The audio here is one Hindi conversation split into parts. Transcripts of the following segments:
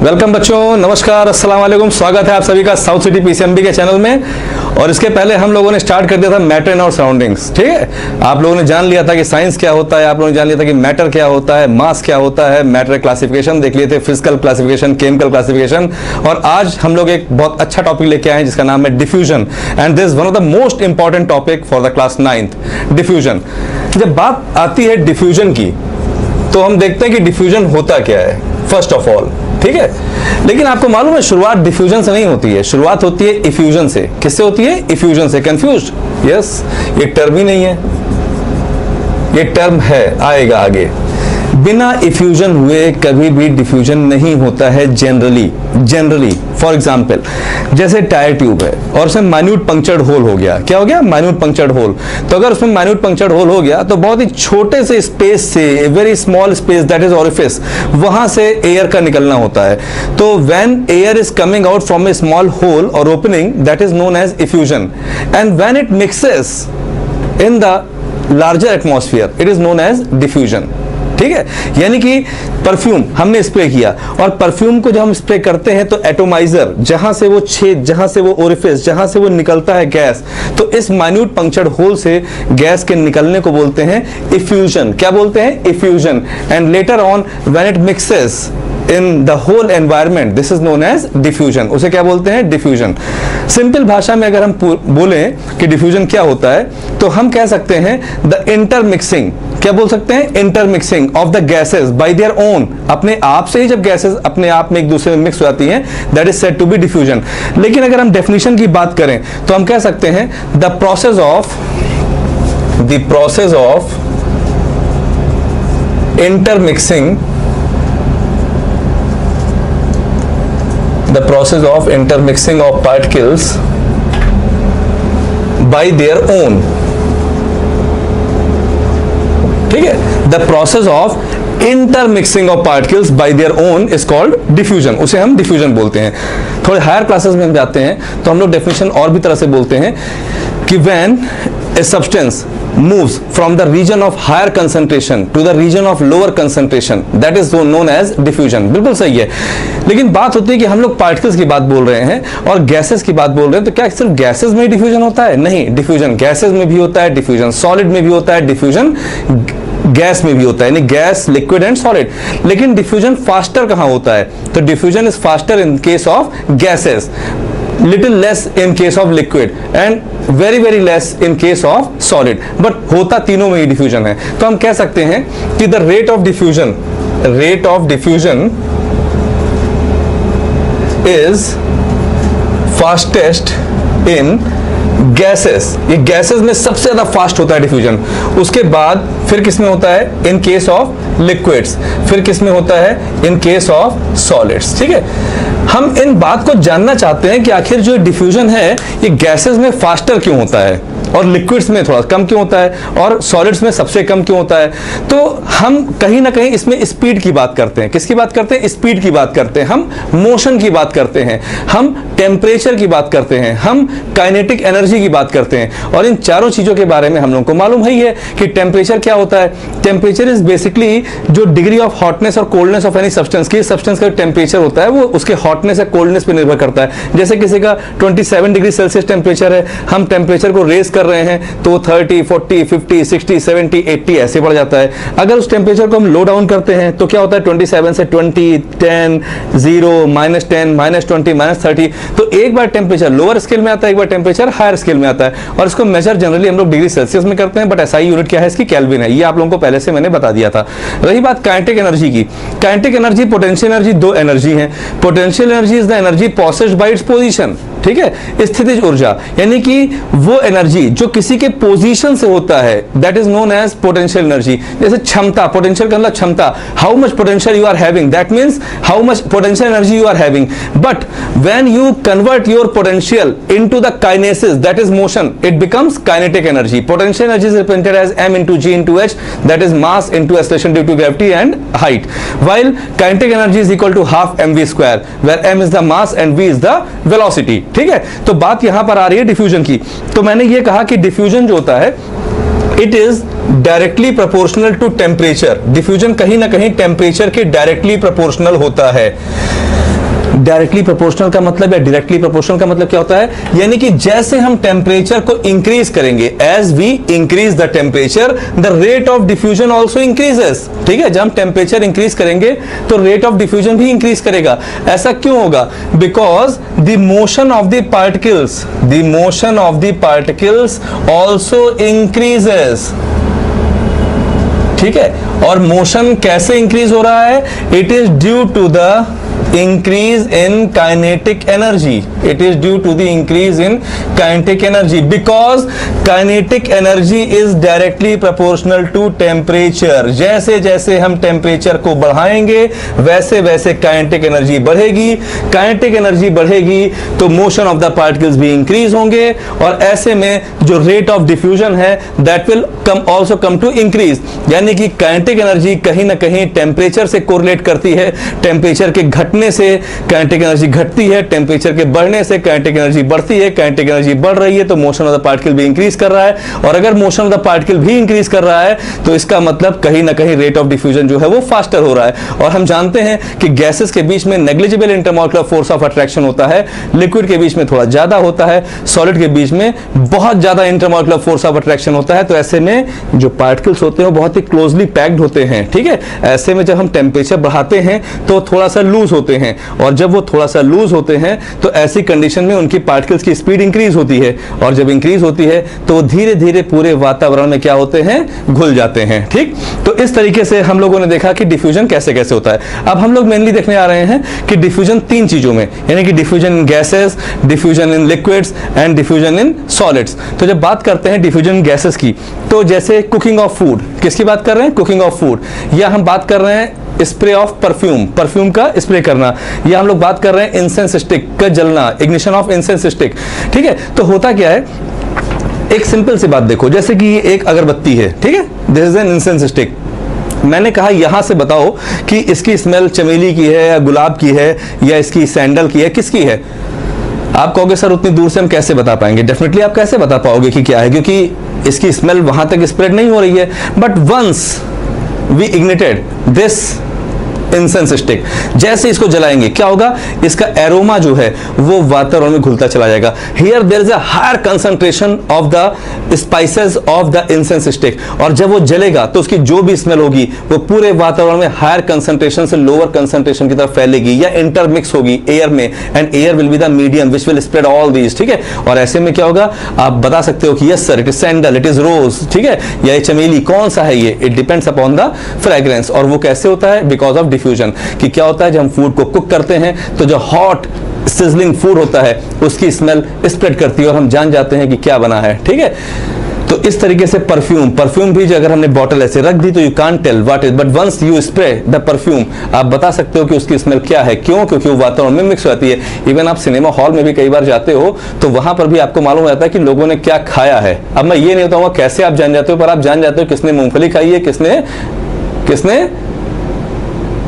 वेलकम बच्चों, नमस्कार, अस्सलाम वालेकुम। स्वागत है आप सभी का साउथ सिटी पीसीएमबी के चैनल में। और इसके पहले हम लोगों ने स्टार्ट कर दिया था मैटर एंड और सराउंडिंग्स। ठीक है, आप लोगों ने जान लिया था कि साइंस क्या होता है, आप लोगों ने जान लिया था कि मैटर क्या होता है, मास क्या होता है, मैटर क्लासिफिकेशन देख लिए थे, फिजिकल क्लासिफिकेशन, केमिकल क्लासिफिकेशन। और आज हम लोग एक बहुत अच्छा टॉपिक लेके आए हैं जिसका नाम है diffusion. And this one of the most important topic for the class 9th, diffusion. जब बात आती है डिफ्यूजन की तो हम देखते हैं कि डिफ्यूजन होता क्या है फर्स्ट ऑफ ऑल। ठीक है, लेकिन आपको मालूम है शुरुआत डिफ्यूजन से नहीं होती है, शुरुआत होती है इफ्यूजन से। किससे होती है? इफ्यूजन से। कंफ्यूज्ड? यस, ये टर्म ही नहीं है, ये टर्म है, आएगा आगे। बिना इफ्यूजन हुए कभी भी डिफ्यूजन नहीं होता है जनरली। फॉर एग्जाम्पल, जैसे टायर ट्यूब है और उसमें माइन्यूट पंक्चर्ड होल हो गया। क्या हो गया? Minute punctured hole. तो अगर उसमें माइन्यूट पंक्चर्ड होल हो गया तो बहुत ही छोटे से स्पेस से, very small space, that is orifice, वहां से एयर का निकलना होता है। तो when air is coming out from a small hole और opening, that is known as effusion. And when it mixes in the larger atmosphere, it is known as diffusion. ठीक है, यानी कि परफ्यूम हमने स्प्रे किया और परफ्यूम को जब हम स्प्रे करते हैं तो एटोमाइजर, जहां से वो छेद, जहां से वो ओरिफिस, जहां से वो निकलता है गैस, तो इस माइन्यूट पंक्चर्ड होल से गैस के निकलने को बोलते हैं इफ्यूजन। क्या बोलते हैं? Effusion. And later on when it mixes in the whole environment, this is known as diffusion. उसे क्या बोलते हैं? डिफ्यूजन। सिंपल भाषा में अगर हम बोलें कि डिफ्यूजन क्या होता है तो हम कह सकते हैं द इंटरमिक्सिंग। क्या बोल सकते हैं? Intermixing of the gases bye their own. अपने आप से ही जब गैसेस अपने आप में एक दूसरे में मिक्स हो जाती हैं, that is said to be diffusion. लेकिन अगर हम डेफिनेशन की बात करें तो हम कह सकते हैं the process of intermixing, the process of intermixing of particles by their own। ठीक है, the process of intermixing of particles by their own is called diffusion। उसे हम diffusion बोलते हैं। थोड़े हायर क्लासेस में हम जाते हैं तो हम लोग डेफिनेशन और भी तरह से बोलते हैं कि when a substance moves from the region of higher concentration to the region of lower concentration, that is known as diffusion। बिल्कुल सही है, लेकिन बात होती है कि हम लोग पार्टिकल्स की बात बोल रहे हैं और गैसेस की बात बोल रहे हैं, तो क्या सिर्फ गैसेस में ही डिफ्यूजन होता है? नहीं, डिफ्यूजन गैसेस में भी होता है, डिफ्यूजन सॉलिड में भी होता है, डिफ्यूजन गैस में भी होता है, यानी गैस, लिक्विड एंड सॉलिड। लेकिन डिफ्यूजन फास्टर कहां होता है? तो diffusion is faster in case of gases, little less in case of liquid and very very less in case of solid, but होता तीनों में ही डिफ्यूजन है। तो हम कह सकते हैं कि the rate of diffusion is fastest in gases. ये गैसेस में सबसे ज्यादा फास्ट होता है डिफ्यूजन। उसके बाद फिर किस में होता है? In case of liquids. फिर किस में होता है? In case of solids. ठीक है, हम इन बात को जानना चाहते हैं कि आखिर जो डिफ्यूजन है ये गैसेस में फास्टर क्यों होता है और लिक्विड्स में थोड़ा कम क्यों होता है और सॉलिड्स में सबसे कम क्यों होता है। तो हम कहीं ना कहीं इसमें स्पीड की बात करते हैं। किसकी बात करते हैं? स्पीड की बात करते हैं, हम मोशन की बात करते हैं, हम टेम्परेचर की बात करते हैं, हम काइनेटिक एनर्जी की बात करते हैं। और इन चारों चीजों के बारे में हम लोगों को मालूम है कि टेम्परेचर क्या होता है। टेम्परेचर इज बेसिकली जो डिग्री ऑफ हॉटनेस और कोल्डनेस ऑफ एनी सब्सटेंस की, सब्सटेंस का टेम्परेचर होता है वो उसके हॉटनेस या कोल्डनेस पे निर्भर करता है। जैसे किसी का 27 डिग्री सेल्सियस टेम्परेचर है, हम टेम्परेचर को रेज कर रहे हैं तो 30, 40, 50, 60, 70, 80 ऐसे बढ़ जाता है। अगर उस टेम्परेचर को हम लो डाउन करते हैं तो क्या होता है? 27 से 20, 10, 0, -10, -20, -30। तो एक बार टेम्परेचर लोअर स्केल में आता है, एक बार टेम्परेचर हायर स्केल में आता है। और इसको मेजर जनरली हम लोग डिग्री सेल्सियस में करते हैं, बट एसआई यूनिट क्या है इसकी? केल्विन है। ये आप लोगों को पहले से मैंने बता दिया था। रही बात काइनेटिक एनर्जी की, काइनेटिक एनर्जी, पोटेंशियल एनर्जी, दो एनर्जी है। Potential energy is the energy possessed by its position. ठीक है, स्थितिज ऊर्जा, यानी कि वो एनर्जी जो किसी के पोजीशन से होता है, that is known as potential energy. जैसे क्षमता, पोटेंशियल का मतलब क्षमता, how much potential you are having, that means how much potential energy you are having. But when you convert your potential into the kinesis, that is motion, it becomes kinetic energy. Potential energy is represented as m into g into h, that is mass into acceleration due to gravity and height, while kinetic energy is equal to half mv square, where m is the mass and v is the velocity। ठीक है, तो बात यहां पर आ रही है डिफ्यूजन की। तो मैंने ये कहा कि डिफ्यूजन जो होता है it is directly proportional to temperature. Diffusion कहीं ना कहीं टेम्परेचर के डायरेक्टली प्रोपोर्शनल होता है। डायरेक्टली प्रोपोर्शनल का मतलब या डायरेक्टली प्रोपोर्शनल का मतलब क्या होता है, यानी कि जैसे हम टेम्परेचर को इंक्रीज करेंगे, as we increase the temperature the rate of diffusion also increases. ठीक है, जब हम टेम्परेचर इंक्रीज करेंगे तो रेट ऑफ डिफ्यूजन भी इंक्रीज करेगा। ऐसा क्यों होगा? Because the motion of the particles also increases. ठीक है, और मोशन कैसे इंक्रीज हो रहा है? It is due to the increase in kinetic energy. It is due to the increase in kinetic energy, because kinetic energy is directly proportional to temperature. जैसे जैसे हम टेम्परेचर को बढ़ाएंगे वैसे वैसे काइनेटिक एनर्जी बढ़ेगी। काइनेटिक एनर्जी बढ़ेगी तो मोशन ऑफ द पार्टिकल्स भी इंक्रीज होंगे, और ऐसे में जो रेट ऑफ डिफ्यूजन है that will also come to increase. यानी कि काइनेटिक एनर्जी कहीं ना कहीं टेम्परेचर से कोरिलेट करती है। टेम्परेचर के घटने से काइनेटिक एनर्जी घटती है, टेम्परेचर के बढ़ने से काइनेटिक एनर्जी बढ़ती है। काइनेटिक एनर्जी बढ़ रही है तो मोशन ऑफ द पार्टिकल भी इंक्रीज कर रहा है, और अगर मोशन ऑफ द पार्टिकल भी इंक्रीज कर रहा है तो इसका मतलब कहीं ना कहीं रेट ऑफ डिफ्यूजन जो है वो फास्टर हो रहा है। और हम जानते हैं कि गैसेस के बीच में negligible intermolecular force of attraction होता है, लिक्विड के बीच में थोड़ा ज्यादा होता है, सॉलिड के बीच में बहुत ज्यादा इंटरमॉलिक्यूलर फोर्स ऑफ अट्रैक्शन होता है। तो ऐसे में जो पार्टिकल्स होते हैं वो बहुत ही क्लोजली पैक्ड होते हैं। ठीक है, ऐसे में जब हम टेम्परेचर बढ़ाते हैं तो थोड़ा सा लूज होते हैं, और जब वो थोड़ा सा लूज होते हैं तो ऐसी कंडीशन में उनकी पार्टिकल्स की स्पीड इंक्रीज होती है, और जब इंक्रीज होती है तो वो धीरे धीरे पूरे वातावरण में क्या होते हैं? घुल जाते हैं। ठीक, तो इस तरीके से हम लोगों ने देखा कि डिफ्यूजन कैसे कैसे होता है। अब हम लोग मेनली देखने आ रहे हैं कि डिफ्यूजन तीन चीजों में, यानी कि diffusion in gases, diffusion in liquids and diffusion in solids. तो जब बात करते हैं डिफ्यूजन गैसेस की, तो जैसे कुकिंग ऑफ फूड, किसकी बात कर रहे हैं? Cooking of food. या हम बात कर रहे हैं स्प्रे ऑफ परफ्यूम का स्प्रे करना, या हम लोग बात कर रहे हैं इंसेंस स्टिक का जलना, इग्निशन ऑफ इंसेंस स्टिक। ठीक है, तो होता क्या है, एक सिंपल सी बात देखो, जैसे कि ये एक अगरबत्ती है, ठीक है, this is an incense stick. मैंने कहा यहां से बताओ कि इसकी स्मेल चमेली की है या गुलाब की है या इसकी सैंडल की है, किसकी है? आप कहोगे सर उतनी दूर से हम कैसे बता पाएंगे? डेफिनेटली आप कैसे बता पाओगे कि क्या है, क्योंकि इसकी स्मेल वहां तक स्प्रेड नहीं हो रही है। But once we ignited this incense stick, जैसे इसको जलाएंगे क्या होगा? इसका एरोमा जो है वो वातावरण में घुलता चला जाएगा। Here there is a higher concentration of the spices of the incense stick, और जब वो जलेगा तो उसकी जो भी स्मेल होगी वो पूरे वातावरण में हायर कंसंट्रेशन से लोअर कंसंट्रेशन की तरफ फैलेगी या इंटरमिक्स होगी एयर में, and air will be the medium which will spread all these. ठीक है, और ऐसे में क्या होगा? आप बता सकते हो कि yes sir it is sandal, it is rose, ठीक है, या ये चमेली, कौन सा है ये? It depends upon the fragrance. और वो कैसे होता है? Because of diffusion. कि क्या होता है, जब हम फूड को कुक करते हैं तो जो हॉट सिजलिंग फूड होता है उसकी स्मेल स्प्रेड करती है और हम जान जाते हैं कि क्या बना है। ठीक है, तो इस तरीके से परफ्यूम भी अगर हमने बॉटल ऐसे रख दी तो you can't tell what is, but once you spray the perfume आप बता सकते हो कि उसकी स्मेल क्या है। क्यों? क्योंकि वो वातावरण में मिक्स हो जाती है। इवन आप सिनेमा हॉल में भी कई बार जाते हो तो वहां पर भी आपको मालूम हो जाता है कि लोगों ने क्या खाया है। अब मैं ये नहीं बताऊंगा कैसे आप जान जाते हो, पर आप जान जाते हो किसने मूंगफली खाई है, किसने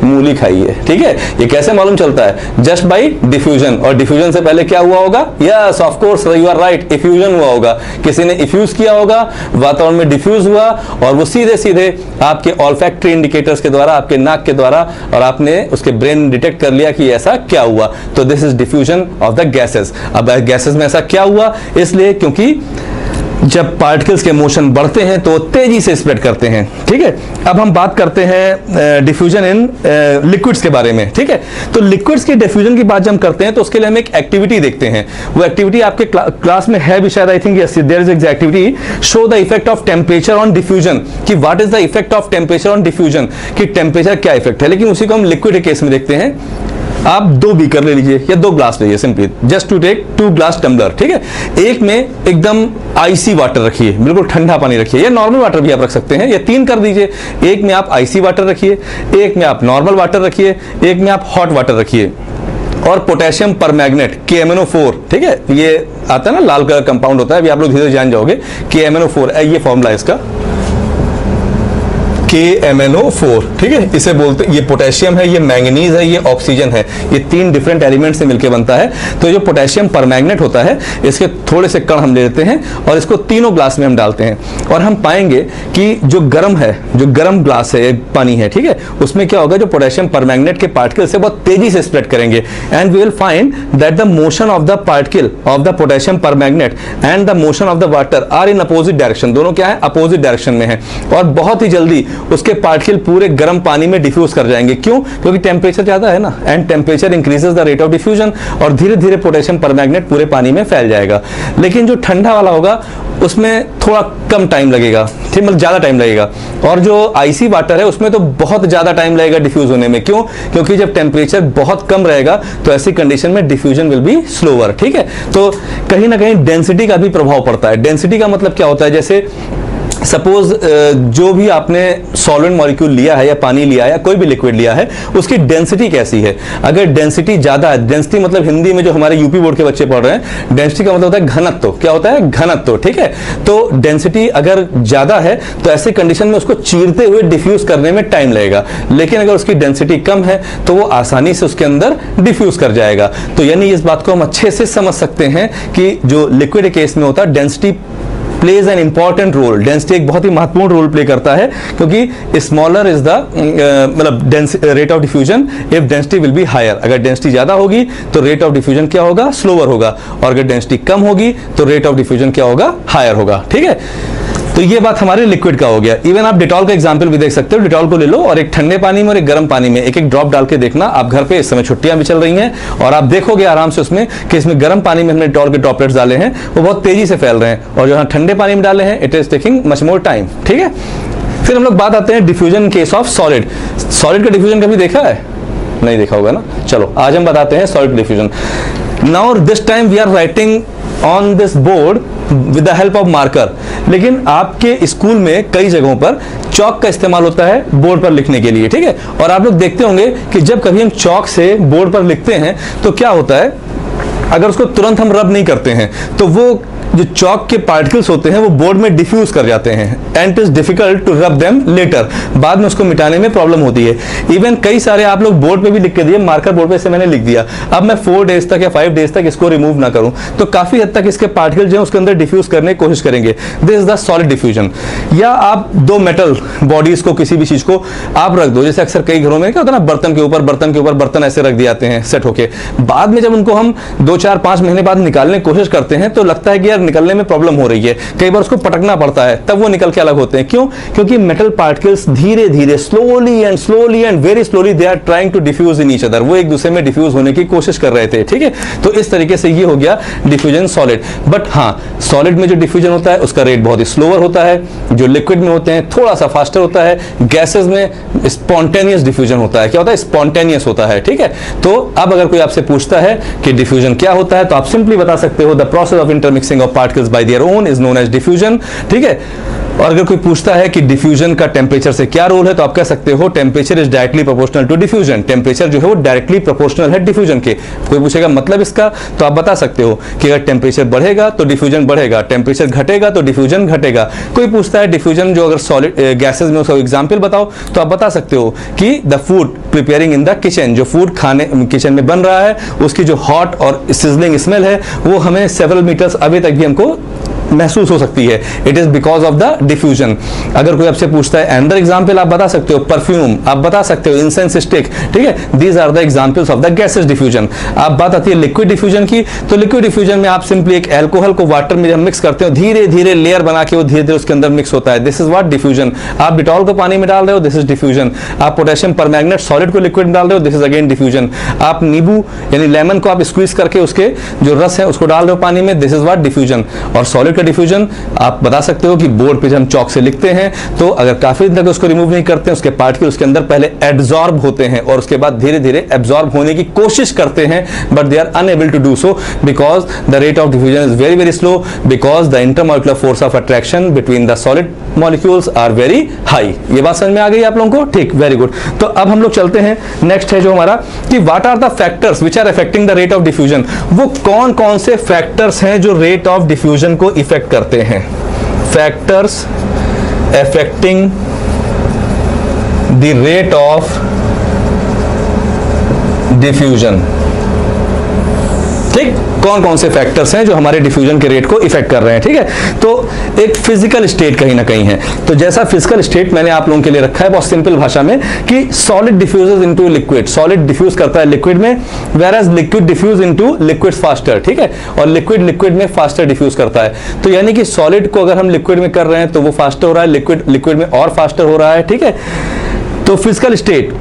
मूली खाई है। ठीक है, ये कैसे मालूम चलता है? Just by diffusion. और डिफ्यूजन से पहले क्या हुआ होगा? Yes of course you are right, effusion हुआ होगा। किसी ने इफ्यूज किया होगा, वातावरण में डिफ्यूज हुआ, और वो सीधे सीधे आपके ऑल्फैक्टरी इंडिकेटर्स के द्वारा, आपके नाक के द्वारा, और आपने उसके ब्रेन डिटेक्ट कर लिया कि ऐसा क्या हुआ। तो this is diffusion of the gases. अब गैसेस में ऐसा क्या हुआ? इसलिए क्योंकि जब पार्टिकल्स के मोशन बढ़ते हैं तो तेजी से स्प्रेड करते हैं। ठीक है, अब हम बात करते हैं डिफ्यूजन इन लिक्विड्स के बारे में। ठीक है, तो लिक्विड्स की डिफ्यूजन की बात जब हम करते हैं तो उसके लिए हम एक एक्टिविटी देखते हैं। वो एक्टिविटी आपके क्लास में है भी शायद, I think yes there is activity, show the effect of temperature on diffusion, कि what is the effect of temperature on diffusion, कि टेम्परेचर क्या इफेक्ट है। लेकिन उसी को हम लिक्विड के केस में देखते हैं। आप 2 बीकर ले लीजिए या 2 ग्लास लीजिए, simply just to take 2 glass tumbler. ठीक है, एक में एकदम आईसी वाटर रखिए, बिल्कुल ठंडा पानी रखिए, या नॉर्मल वाटर भी आप रख सकते हैं, या 3 कर दीजिए। एक में आप आईसी वाटर रखिए, एक में आप नॉर्मल वाटर रखिए, एक में आप हॉट वाटर रखिए, और पोटेशियम परमैग्नेट KMnO4। ठीक है, ये आता है ना, लाल कलर कंपाउंड होता है, अभी आप लोग धीरे धीरे जान जाओगे। KMnO4 ये फॉर्मूला है इसका। KMnO4, ठीक है, इसे बोलते, ये पोटेशियम है, ये मैंगनीज है, ये ऑक्सीजन है, ये 3 डिफरेंट एलिमेंट से मिलकर बनता है। तो जो पोटेशियम परमैंगनेट होता है, इसके थोड़े से कण हम ले लेते हैं और इसको तीनों ग्लास में हम डालते हैं और हम पाएंगे कि जो गर्म है, जो गर्म ग्लास है, पानी है, ठीक है, उसमें क्या होगा, जो पोटेशियम परमैंगनेट के पार्टिकल से बहुत तेजी से स्प्रेड करेंगे and we will find that the motion of the particle of the potassium permanganate and the motion of the water are in opposite direction. दोनों क्या है, अपोजिट डायरेक्शन में है और बहुत ही जल्दी उसके पार्टिकल पूरे गर्म पानी में डिफ्यूज कर जाएंगे। क्यों? क्योंकि टेम्परेचर ज्यादा है ना, and temperature increases the rate of diffusion और धीरे धीरे पोटेशियम परमैंगनेट पूरे पानी में फैल जाएगा। लेकिन जो ठंडा वाला होगा उसमें थोड़ा कम टाइम लगेगा, ठीक, मतलब ज्यादा टाइम लगेगा। और जो आईसी वाटर है उसमें तो बहुत ज्यादा टाइम लगेगा डिफ्यूज होने में। क्यों? क्योंकि जब टेम्परेचर बहुत कम रहेगा तो ऐसी कंडीशन में डिफ्यूजन विल बी स्लोअर, ठीक है। तो कहीं ना कहीं डेंसिटी का भी प्रभाव पड़ता है। डेंसिटी का मतलब क्या होता है, जैसे सपोज जो भी आपने सॉल्वेंट मॉलिक्यूल लिया है या पानी लिया है या कोई भी लिक्विड लिया है, उसकी डेंसिटी कैसी है। अगर डेंसिटी ज्यादा है, डेंसिटी मतलब हिंदी में जो हमारे यूपी बोर्ड के बच्चे पढ़ रहे हैं, डेंसिटी का मतलब होता है घनत्व। क्या होता है? घनत्व, ठीक है। तो डेंसिटी अगर ज्यादा है तो ऐसी कंडीशन में उसको चीरते हुए डिफ्यूज करने में टाइम लगेगा, लेकिन अगर उसकी डेंसिटी कम है तो वो आसानी से उसके अंदर डिफ्यूज कर जाएगा। तो यानी इस बात को हम अच्छे से समझ सकते हैं कि जो लिक्विड केस में होता है, density plays an important role. Density एक बहुत ही महत्वपूर्ण रोल प्ले करता है, क्योंकि स्मॉलर इज द मतलब rate of diffusion if density will be higher. अगर डेंसिटी ज्यादा होगी तो रेट ऑफ डिफ्यूजन क्या होगा? स्लोअर होगा, और अगर डेंसिटी कम होगी तो रेट ऑफ डिफ्यूजन क्या होगा? हायर होगा, ठीक है। तो ये बात हमारे लिक्विड का हो गया। इवन आप डिटॉल का एग्जांपल भी देख सकते हो। डिटॉल को ले लो और एक ठंडे पानी में और एक गर्म पानी में एक एक ड्रॉप डाल के देखना। आप घर पे, इस समय छुट्टियां भी चल रही हैं और आप देखोगे आराम से उसमें कि इसमें गर्म पानी में हमने डिटॉल के ड्रॉपलेट्स डाले हैं, वो बहुत तेजी से फैल रहे हैं, और जो ठंडे पानी में डाले हैं, it is taking much more time, ठीक है। फिर हम लोग बात आते हैं diffusion in case of solid. Solid का डिफ्यूजन कभी देखा है? नहीं देखा होगा ना। चलो आज हम बताते हैं solid diffusion. Now this time we are writing on this board with the help of marker. लेकिन आपके स्कूल में कई जगहों पर चौक का इस्तेमाल होता है बोर्ड पर लिखने के लिए, ठीक है। और आप लोग देखते होंगे कि जब कभी हम चौक से बोर्ड पर लिखते हैं तो क्या होता है, अगर उसको तुरंत हम रब नहीं करते हैं तो वो जो चौक के पार्टिकल्स होते हैं वो बोर्ड में डिफ्यूज कर जाते हैं and it is difficult to rub them later. बाद में उसको मिटाने में प्रॉब्लम होती है। इवन कई सारे आप लोग बोर्ड पे भी लिख के दिए, मार्कर बोर्ड पे से मैंने लिख दिया, अब मैं 4 डेज तक या 5 डेज तक इसको रिमूव ना करूं तो काफी हद तक इसके पार्टिकल जो है उसके अंदर डिफ्यूज करने की कोशिश करेंगे। This is the solid diffusion. या आप 2 मेटल बॉडीज को, किसी भी चीज को आप रख दो, जैसे अक्सर कई घरों में क्या होता है ना, बर्तन के ऊपर बर्तन ऐसे रख दिए जाते हैं सेट होके। बाद में जब उनको हम 2, 4, 5 महीने बाद निकालने की कोशिश करते हैं तो लगता है कि यार निकलने में प्रॉब्लम हो रही है, कई बार उसको पटकना पड़ता है, तब वो निकल के अलग होते हैं। क्यों? क्योंकि मेटल पार्टिकल्स धीरे धीरे slowly and very slowly they are trying to diffuse in each other. वो एक दूसरे में डिफ्यूज होने की कोशिश कर रहे थे, ठीक है। तो इस तरीके से ये हो गया डिफ्यूजन सॉलिड। बट हाँ, सॉलिड में जो डिफ्यूजन होता है उसका रेट बहुत ही स्लोअर होता है, जो लिक्विड में होते हैं थोड़ा सा फास्टर होता है, गैसेस में स्पॉन्टेनियस डिफ्यूजन होता है। क्या होता है? स्पॉन्टेनियस होता है, ठीक है। तो अब अगर कोई आपसे पूछता है कि डिफ्यूजन क्या होता है तो आप सिंपली बता सकते हो, the process of intermixing of particles by their own is known as diffusion, ठीक है। और अगर कोई पूछता है कि डिफ्यूजन का टेम्परेचर से क्या रोल है तो आप कह सकते हो temperature is directly proportional to diffusion. Temperature जो है वो डायरेक्टली प्रोपोर्शनल है डिफ्यूजन के। कोई पूछेगा मतलब इसका, तो आप बता सकते हो कि अगर टेम्परेचर बढ़ेगा तो डिफ्यूजन बढ़ेगा, टेम्परेचर घटेगा तो डिफ्यूजन घटेगा। कोई पूछता है डिफ्यूजन जो अगर सॉलिड गैसेस में उसका एग्जाम्पल बताओ तो आप बता सकते हो कि the food preparing in the kitchen, जो फूड खाने किचन में बन रहा है उसकी जो हॉट और सिजलिंग स्मेल है वो हमें सेवरल मीटर्स अवे तक भी हमको महसूस हो सकती है। It is because of the diffusion. अगर कोई आपसे पूछता है अनदर एग्जांपल, आप बता सकते हो परफ्यूम, आप बता सकते हो इंसेंस स्टिक, ठीक है। These are the examples of the gases diffusion. अब बात आती है लिक्विड डिफ्यूजन की, तो लिक्विड डिफ्यूजन में आप सिंपली एक एल्कोहल को वाटर में जब मिक्स करते हो, धीरे धीरे लेयर बना के वो धीरे धीरे उसके अंदर मिक्स होता है। This is what diffusion. आप डिटॉल को पानी में डाल रहे हो, दिस इज डिफ्यूजन। आप पोटेशियम परमैंगनेट सॉलिड को लिक्विड में डाल रहे हो, दिस इज अगेन डिफ्यूजन। आप नींबू यानी लेमन को आप स्क्वीज करके उसके जो रस है उसको डाल रहे हो पानी में, दिस इज व्हाट डिफ्यूजन। और सॉलिड का डिफ्यूजन आप बता सकते हो कि बोर्ड पे जब हम चौक से लिखते हैं तो अगर काफी दिन तक उसको रिमूव नहीं करते हैं, उसके पार्टिकल उसके अंदर पहले एब्जॉर्ब होते हैं और उसके बाद धीरे धीरे एब्जॉर्ब होने की कोशिश करते हैं, but they are unable to do so because the rate of diffusion is very very slow, because the intermolecular force of attraction between the solid molecules are very high. ये बात समझ में आ गई आप लोगों को? ठीक, वेरी गुड। तो अब हम लोग चलते हैं, नेक्स्ट है जो हमारा कि what are the factors which are affecting the rate of diffusion. वो कौन कौन से फैक्टर्स हैं जो रेट ऑफ डिफ्यूजन को इफेक्ट करते हैं। Factors affecting the rate of diffusion. ठीक, कौन कौन से फैक्टर्स हैं जो हमारे डिफ्यूजन के रेट को इफेक्ट कर रहे हैं। ठीक है, तो एक फिजिकल स्टेट कहीं ना कहीं है। तो जैसा फिजिकल स्टेट मैंने आप लोगों के लिए रखा है बहुत सिंपल भाषा में कि solid diffuses into liquid, solid diffuse करता है लिक्विड में, whereas liquid diffuse into liquid faster. ठीक है, और लिक्विड लिक्विड में फास्टर डिफ्यूज करता है। तो यानी कि सॉलिड को अगर हम लिक्विड में कर रहे हैं तो वो फास्टर हो रहा है, लिक्विड लिक्विड में और फास्टर हो रहा है। ठीक है, तो फिजिकल स्टेट,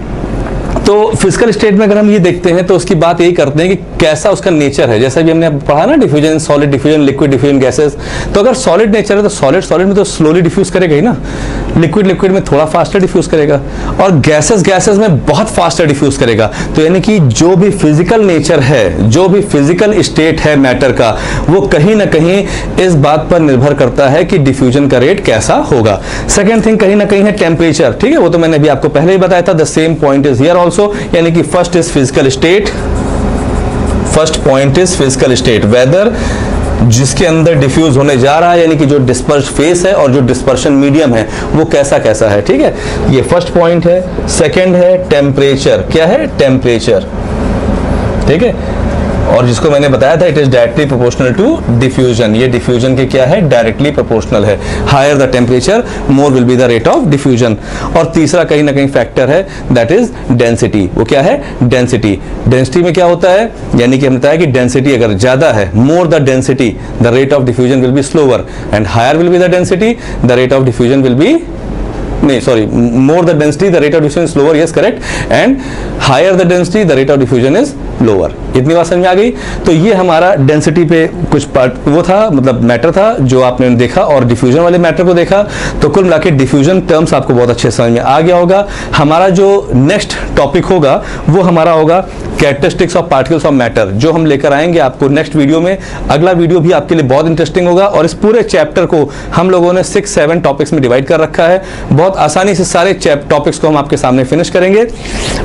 तो फिजिकल स्टेट में अगर हम ये देखते हैं तो उसकी बात यही करते हैं कि कैसा उसका नेचर है। जैसा भी हमने पढ़ा ना, diffusion, solid diffusion, liquid diffusion, gases. तो अगर सॉलिड नेचर है तो सॉलिड सॉलिड में तो स्लोली डिफ्यूज करेगा ही ना, लिक्विड लिक्विड में थोड़ा फास्टर डिफ्यूज करेगा, और गैसेस गैसेस में बहुत फास्टर डिफ्यूज करेगा। तो यानी कि जो भी फिजिकल नेचर है, जो भी फिजिकल स्टेट है मैटर का, वो कहीं ना कहीं इस बात पर निर्भर करता है कि डिफ्यूजन का रेट कैसा होगा। सेकेंड थिंग कहीं ना कहीं है टेम्परेचर। ठीक है, वो तो मैंने अभी आपको पहले ही बताया था। The same point is here also, यानी कि first is physical state, first point is physical state, whether जिसके अंदर डिफ्यूज होने जा रहा है, यानी कि जो डिस्पर्स फेस है और जो डिस्पर्शन मीडियम है वो कैसा कैसा है। ठीक है, ये फर्स्ट पॉइंट है। सेकंड है टेम्परेचर। क्या है? टेम्परेचर। ठीक है, और जिसको मैंने बताया था it is directly proportional to diffusion. ये डिफ्यूजन के क्या है? डायरेक्टली प्रोपोर्शनल है। Higher the temperature more will be the rate of diffusion. और तीसरा कहीं ना कहीं फैक्टर है, दैट इज डेंसिटी। वो क्या है? डेंसिटी। डेंसिटी में क्या होता है? यानी कि हमने बताया कि डेंसिटी अगर ज्यादा है, more the density, the rate of diffusion will be slower, and higher will be the density, the rate of diffusion will be, नहीं sorry, more the density the rate of diffusion is slower, yes correct, and higher the density the rate of diffusion is lower। इतनी बात समझ में आ गई। तो ये हमारा डेंसिटी पे कुछ पार्ट वो था, मतलब मैटर था जो आपने देखा, और डिफ्यूजन वाले मैटर को देखा। तो कुल मिला के डिफ्यूजन टर्म्स आपको बहुत अच्छे समझ में आ गया होगा। हमारा जो नेक्स्ट टॉपिक होगा वो हमारा होगा characteristics of particles of matter, जो हम लेकर आएंगे आपको नेक्स्ट वीडियो में। अगला वीडियो भी आपके लिए बहुत इंटरेस्टिंग होगा, और इस पूरे चैप्टर को हम लोगों ने 6-7 टॉपिक्स में डिवाइड कर रखा है। बहुत आसानी से सारे टॉपिक्स को हम आपके सामने फिनिश करेंगे,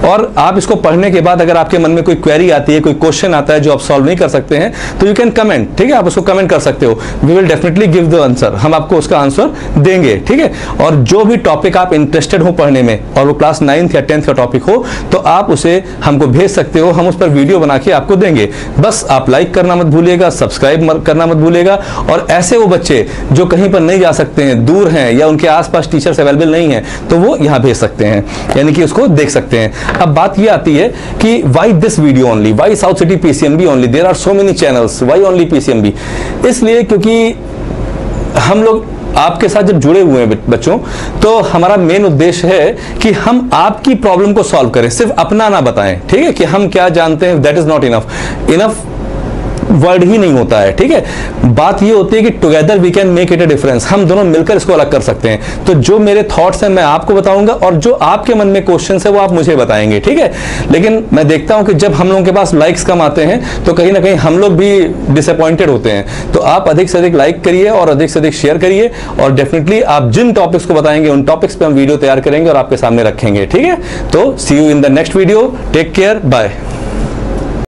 और आप इसको पढ़ने के बाद अगर आपके मन में कोई क्वेरी आती है, कोई क्वेश्चन आता है जो आप सॉल्व नहीं कर सकते हैं, तो यू कैन कमेंट। ठीक है, आप उसको कमेंट कर सकते हो, we will definitely give the answer, हम आपको उसका आंसर देंगे। ठीक है, और जो भी टॉपिक आप इंटरेस्टेड हो पढ़ने में, और वो क्लास 9th या 10th का टॉपिक हो, तो आप उसे हमको भेज सकते हो, हम उस पर वीडियो बना के आपको देंगे। बस आप लाइक करना मत भूलिएगा, सब्सक्राइब करना मत भूलिएगा। और ऐसे वो बच्चे जो कहीं पर नहीं जा सकते हैं, दूर हैं, या उनके आसपास टीचर्स अवेलेबल नहीं है, तो वो यहाँ भेज सकते हैं, यानी कि उसको देख सकते हैं। अब बात ये आती है कि why this video only, why South City PCMB only, there are so many channels, why only PCMB? इसलिए क्योंकि हम लोग आपके साथ जब जुड़े हुए हैं बच्चों, तो हमारा मेन उद्देश्य है कि हम आपकी प्रॉब्लम को सॉल्व करें, सिर्फ अपना ना बताएं। ठीक है, कि हम क्या जानते हैं, that is not enough word ही नहीं होता है। ठीक है, बात ये होती है कि together we can make it a difference, हम दोनों मिलकर इसको अलग कर सकते हैं। तो जो मेरे थॉट्स हैं मैं आपको बताऊंगा, और जो आपके मन में क्वेश्चंस है वो आप मुझे बताएंगे। ठीक है, लेकिन मैं देखता हूं कि जब हम लोगों के पास लाइक्स कम आते हैं तो कहीं ना कहीं हम लोग भी डिसअपॉइंटेड होते हैं। तो आप अधिक से अधिक लाइक करिए और अधिक से अधिक शेयर करिए, और डेफिनेटली आप जिन टॉपिक्स को बताएंगे उन टॉपिक्स पे हम वीडियो तैयार करेंगे और आपके सामने रखेंगे। ठीक है, तो see you in the next video, take care, bye.